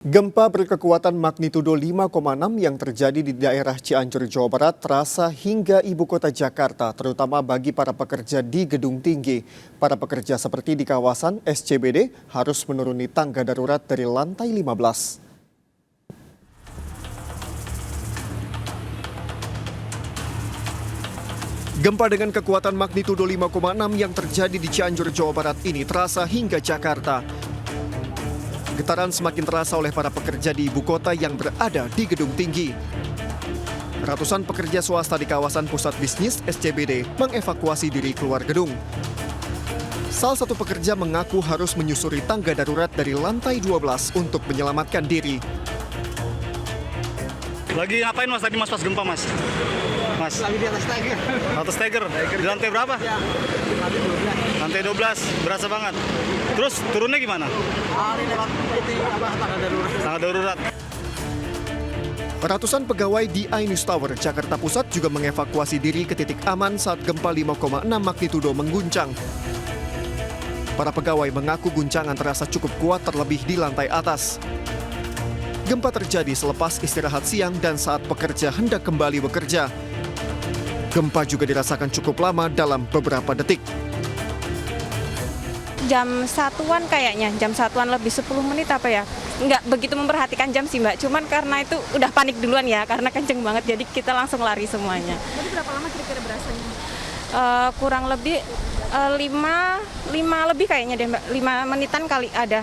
Gempa berkekuatan magnitudo 5,6 yang terjadi di daerah Cianjur, Jawa Barat terasa hingga ibu kota Jakarta, terutama bagi para pekerja di gedung tinggi. Para pekerja seperti di kawasan SCBD harus menuruni tangga darurat dari lantai 15. Gempa dengan kekuatan magnitudo 5,6 yang terjadi di Cianjur, Jawa Barat ini terasa hingga Jakarta. Getaran semakin terasa oleh para pekerja di ibu kota yang berada di gedung tinggi. Ratusan pekerja swasta di kawasan pusat bisnis SCBD mengevakuasi diri keluar gedung. Salah satu pekerja mengaku harus menyusuri tangga darurat dari lantai 12 untuk menyelamatkan diri. Lagi ngapain mas tadi mas pas gempa mas? Mas? Lagi di atas tiger. Atas tiger? Di lantai berapa? Ya, lantai 12. Lantai 12, berasa banget. Terus turunnya gimana? Hari lewat tangga darurat. Tangga darurat. Ratusan pegawai di iNews Tower, Jakarta Pusat juga mengevakuasi diri ke titik aman saat gempa 5,6 magnitudo mengguncang. Para pegawai mengaku guncangan terasa cukup kuat terlebih di lantai atas. Gempa terjadi selepas istirahat siang dan saat pekerja hendak kembali bekerja. Gempa juga dirasakan cukup lama dalam beberapa detik. Jam satuan kayaknya, jam satuan lebih 10 menit apa ya. Nggak begitu memperhatikan jam sih Mbak, cuman karena itu udah panik duluan ya, karena kenceng banget, jadi kita langsung lari semuanya. Jadi berapa lama kira-kira berasanya? Kurang lebih 5 lebih kayaknya deh Mbak, 5 menitan kali ada.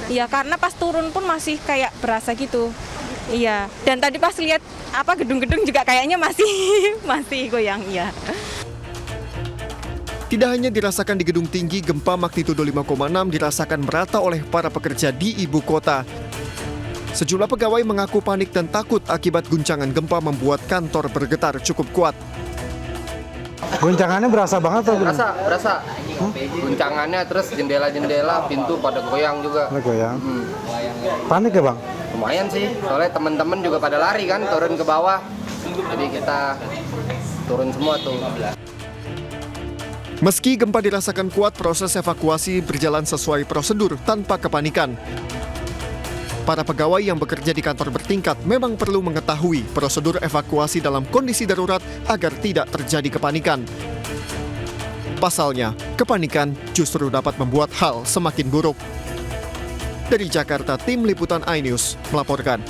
Iya, karena pas turun pun masih kayak berasa gitu. Iya, dan tadi pas lihat gedung-gedung juga kayaknya masih goyang, iya. Tidak hanya dirasakan di gedung tinggi, gempa magnitudo 5,6 dirasakan merata oleh para pekerja di ibu kota. Sejumlah pegawai mengaku panik dan takut akibat guncangan gempa membuat kantor bergetar cukup kuat. Guncangannya berasa banget tuh? Berasa. Guncangannya, terus jendela-jendela, pintu pada goyang juga. Goyang. Panik ya Bang? Lumayan sih, soalnya teman-teman juga pada lari kan, turun ke bawah. Jadi kita turun semua tuh. Meski gempa dirasakan kuat, proses evakuasi berjalan sesuai prosedur tanpa kepanikan. Para pegawai yang bekerja di kantor bertingkat memang perlu mengetahui prosedur evakuasi dalam kondisi darurat agar tidak terjadi kepanikan. Pasalnya, kepanikan justru dapat membuat hal semakin buruk. Dari Jakarta, tim liputan iNews melaporkan.